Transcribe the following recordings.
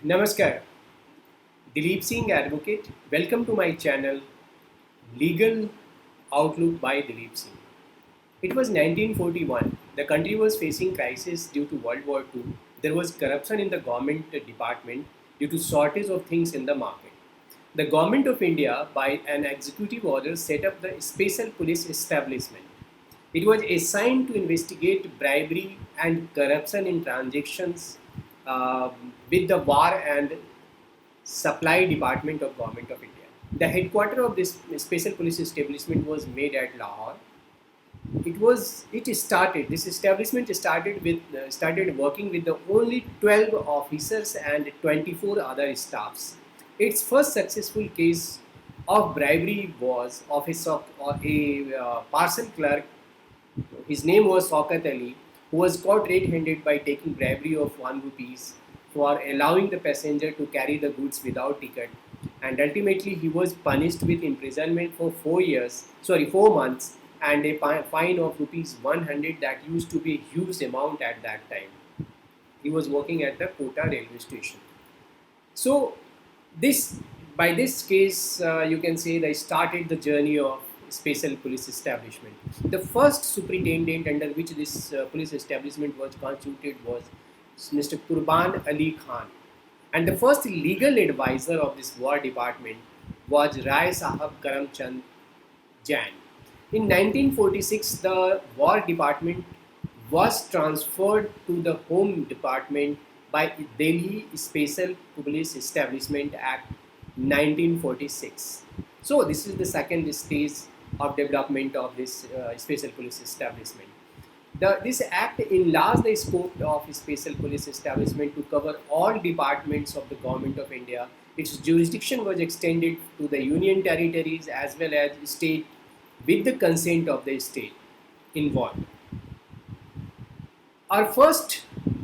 Namaskar, Dilip Singh Advocate. Welcome to my channel Legal Outlook by Dilip Singh. It was 1941. The country was facing crisis due to World War II. There was corruption in the government department due to shortage of things in the market. The government of India, by an executive order, set up the Special Police Establishment. It was assigned to investigate bribery and corruption in transactions with the War and Supply Department of Government of India. The headquarters of this special police establishment was made at Lahore. It started this establishment started working with the only 12 officers and 24 other staffs. Its first successful case of bribery was of a parcel clerk. His name was Shaukat Ali, who was caught red-handed by taking bribery of 1 rupees for allowing the passenger to carry the goods without ticket, and ultimately he was punished with imprisonment for 4 months, and a fine of rupees 100. That used to be a huge amount at that time. He was working at the Kota railway station. So this by this case, you can say they started the journey of special police establishment. The first superintendent under which this police establishment was constituted was Mr. Qurban Ali Khan, and the first legal advisor of this war department was Rai Sahab Karamchand Jain. In 1946, the war department was transferred to the Home Department by Delhi Special Police Establishment Act 1946. So this is the second stage of development of this special police establishment. This act enlarged the scope of special police establishment to cover all departments of the government of India. Its jurisdiction was extended to the union territories as well as state with the consent of the state involved. Our first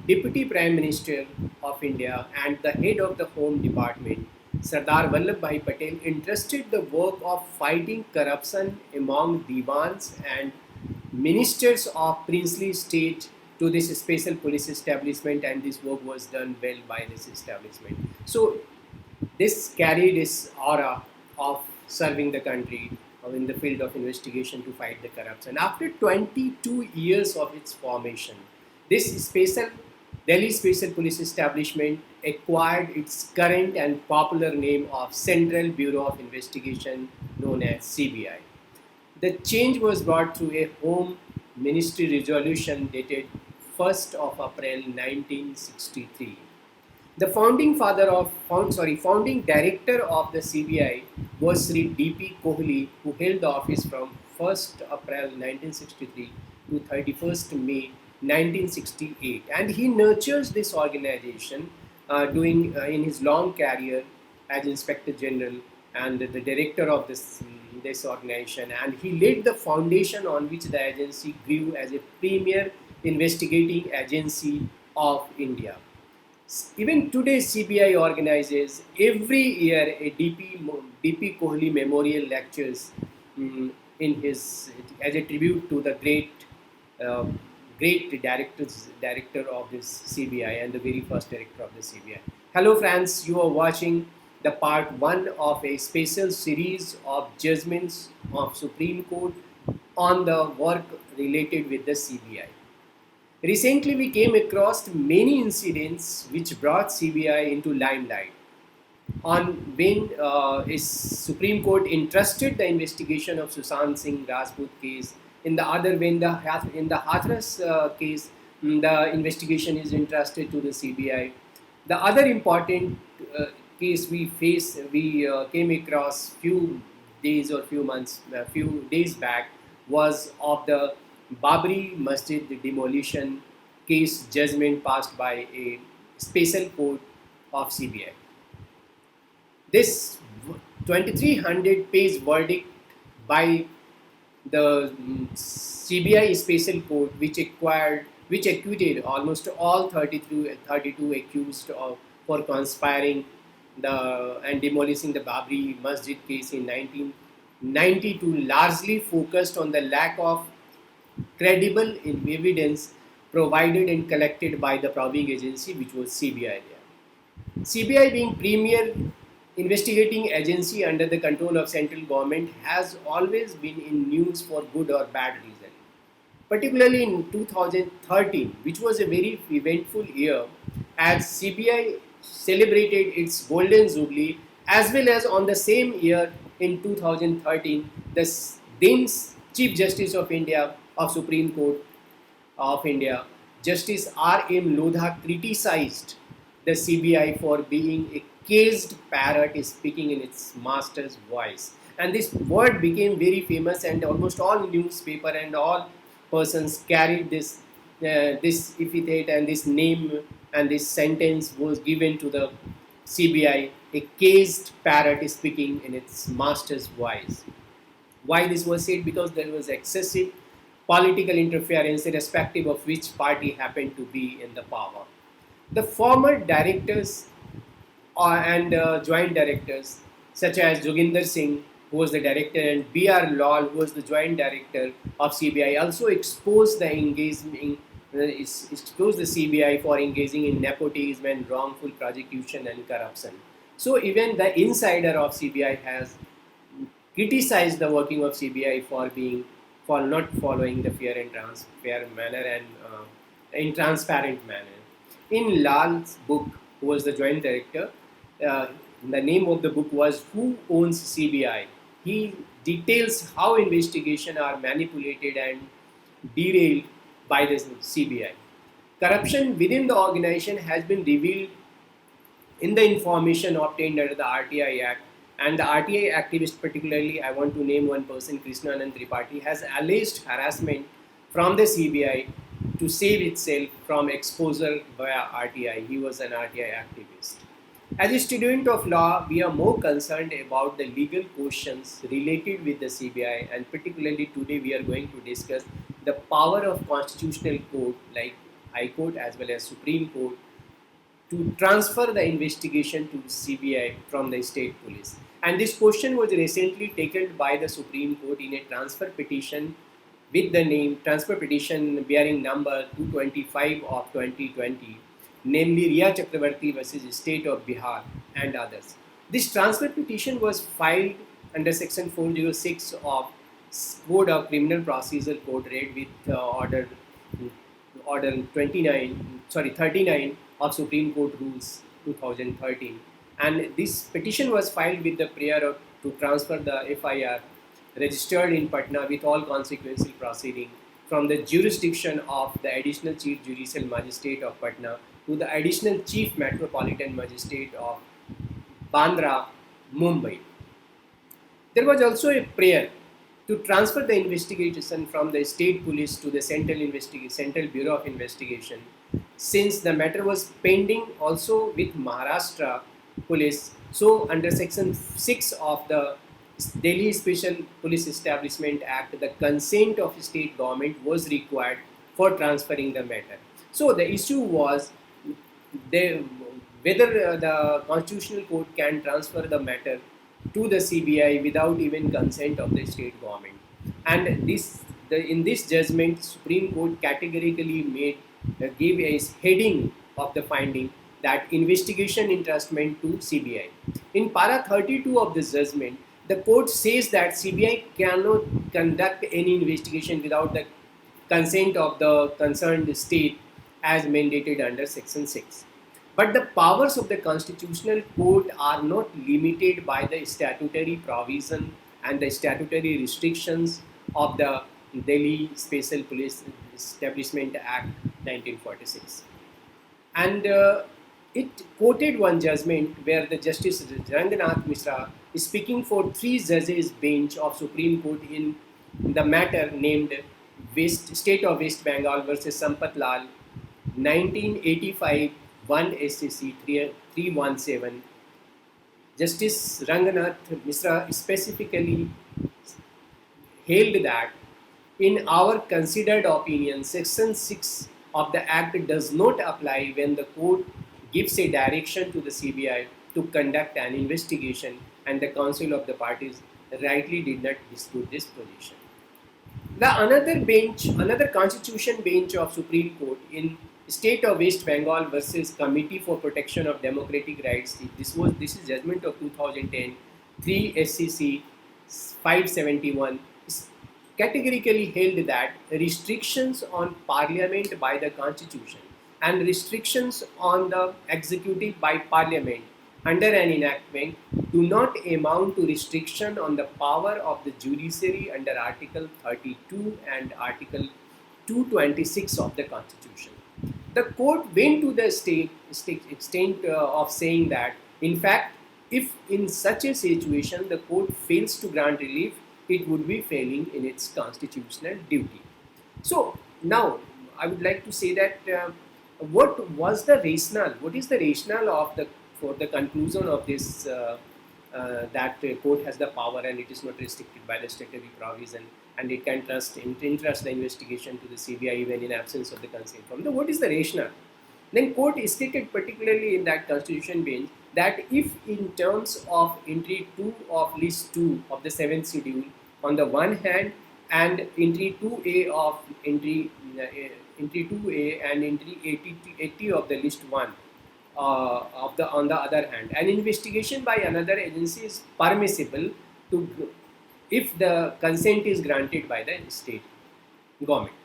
Deputy Prime Minister of India and the head of the Home Department, Sardar Patel, entrusted the work of fighting corruption among Diwans and ministers of princely state to this special police establishment, and this work was done well by this establishment. So this carried this aura of serving the country in the field of investigation to fight the corruption. After 22 years of its formation, this special Delhi Special Police Establishment acquired its current and popular name of Central Bureau of Investigation, known as CBI. The change was brought through a Home Ministry resolution dated 1st of April 1963. The founding director of the CBI was Sri D.P. Kohli, who held the office from 1st April 1963 to 31st May 1968, and he nurtures this organization doing in his long career as Inspector General and the director of this organization, and he laid the foundation on which the agency grew as a premier investigating agency of India. Even today, CBI organizes every year a DP Kohli Memorial Lectures in his as a tribute to the uh, great director of this CBI and the very first director of the CBI. Hello friends, you are watching the part 1 of a special series of judgments of Supreme Court on the work related with the CBI. Recently we came across many incidents which brought CBI into limelight. On when a Supreme Court entrusted the investigation of Sushant Singh Rajput case, in the other when in the Hathras case, the investigation is entrusted to the CBI. The other important case we came across few days or few days back was of the Babri Masjid demolition case judgment passed by a special court of CBI. This 2300-page verdict by the CBI Special Court, which acquitted almost all 32 accused for conspiring and demolishing the Babri Masjid case in 1992, largely focused on the lack of credible evidence provided and collected by the probing agency, which was CBI there. CBI being premier investigating agency under the control of central government has always been in news for good or bad reason. Particularly in 2013, which was a very eventful year as CBI celebrated its golden jubilee, as well as on the same year in 2013, the then Chief Justice of India of Supreme Court of India, Justice R.M. Lodha criticized the CBI for being a caged parrot speaking in its master's voice. And this word became very famous, and almost all newspaper and all persons carried this epithet, and this name and this sentence was given to the CBI, a caged parrot speaking in its master's voice. Why this was said? Because there was excessive political interference, irrespective of which party happened to be in the power. The former directors and joint directors, such as Joginder Singh, who was the director, and B.R. Lal, who was the joint director of CBI, also exposed the engagement. Exposed the CBI for engaging in nepotism and wrongful prosecution and corruption. So even the insider of CBI has criticized the working of CBI for not following the fair manner and in transparent manner. In Lal's book, who was the joint director, uh, the name of the book was "Who Owns CBI." He details how investigation are manipulated and derailed by the CBI. Corruption within the organization has been revealed in the information obtained under the RTI Act. And the RTI activist, particularly, I want to name one person, Krishna Anand Tripathi, has alleged harassment from the CBI to save itself from exposure via RTI. He was an RTI activist. As a student of law, we are more concerned about the legal questions related with the CBI, and particularly today we are going to discuss the power of constitutional court like High Court as well as Supreme Court to transfer the investigation to CBI from the state police. And this question was recently taken by the Supreme Court in a transfer petition with the name transfer petition bearing number 225 of 2020, namely Rhea Chakraborty versus State of Bihar and others. This transfer petition was filed under Section 406 of Code of Criminal Procedure Code read with order 39 of Supreme Court Rules 2013, and this petition was filed with the prayer to transfer the FIR registered in Patna with all consequential proceeding from the jurisdiction of the Additional Chief Judicial Magistrate of Patna to the Additional Chief Metropolitan Magistrate of Bandra, Mumbai. There was also a prayer to transfer the investigation from the state police to the Central Bureau of Investigation, since the matter was pending also with Maharashtra police. So under section 6 of the Delhi Special Police Establishment Act, the consent of state government was required for transferring the matter. So the issue was whether the Constitutional Court can transfer the matter to the CBI without even consent of the state government. And in this judgment, Supreme Court categorically gave a heading of the finding that investigation entrustment to CBI. In para 32 of this judgment, the court says that CBI cannot conduct any investigation without the consent of the concerned state as mandated under section 6. But the powers of the Constitutional Court are not limited by the statutory provision and the statutory restrictions of the Delhi Special Police Establishment Act 1946. And it quoted one judgment where the Justice Ranganath Mishra is speaking for three judges bench of Supreme Court in the matter named State of West Bengal versus Sampath Lal 1985 1 SCC 317. Justice Ranganath Mishra specifically held that in our considered opinion, Section 6 of the Act does not apply when the court gives a direction to the CBI to conduct an investigation, and the counsel of the parties rightly did not dispute this position. Another constitution bench of Supreme Court in State of West Bengal versus Committee for Protection of Democratic Rights. This is judgment of 2010, 3 SCC 571 categorically held that restrictions on Parliament by the Constitution and restrictions on the executive by Parliament under an enactment do not amount to restriction on the power of the judiciary under Article 32 and Article 226 of the Constitution. The court went to the extent of saying that, in fact, if in such a situation the court fails to grant relief, it would be failing in its constitutional duty. So now I would like to say that what was the rationale? What is the rationale of the for the conclusion of this that court has the power and it is not restricted by the statutory provision and it can entrust the investigation to the CBI even in absence of the consent from the. What is the rationale? Then court stated particularly in that constitution bench that if in terms of entry 2 of list 2 of the 7th schedule on the one hand and entry 2A of entry 2A and entry 80 of the list 1 on the other hand, an investigation by another agency is permissible to if the consent is granted by the state government.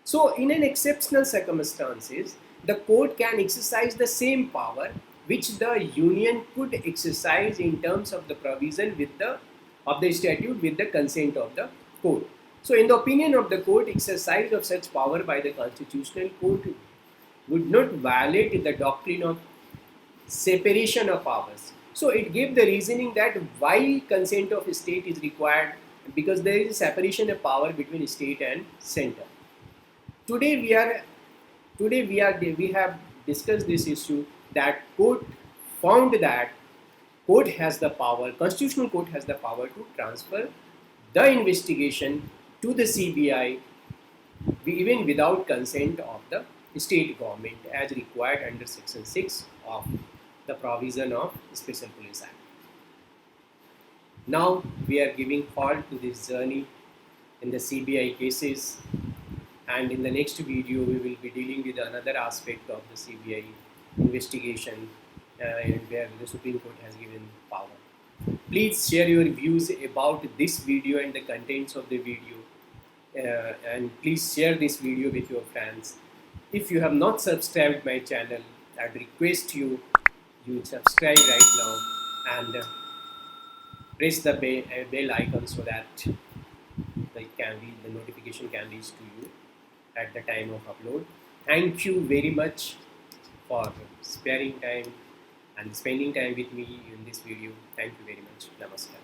So in an exceptional circumstances, the court can exercise the same power which the union could exercise in terms of the provision of the statute with the consent of the court. So in the opinion of the court, exercise of such power by the constitutional court would not violate the doctrine of separation of powers. So it gave the reasoning that why consent of state is required, because there is a separation of power between state and center. Today we have discussed this issue that court found that court has the power, constitutional court has the power to transfer the investigation to the CBI even without consent of the state government as required under section 6 of the provision of Special Police Act. Now we are giving halt to this journey in the CBI cases, and in the next video we will be dealing with another aspect of the CBI investigation and where the Supreme Court has given power. Please share your views about this video and the contents of the video, and please share this video with your friends. If you have not subscribed my channel, I'd request you subscribe right now and press the bell icon so that the notification can reach to you at the time of upload. Thank you very much for sparing time and spending time with me in this video. Thank you very much. Namaskar.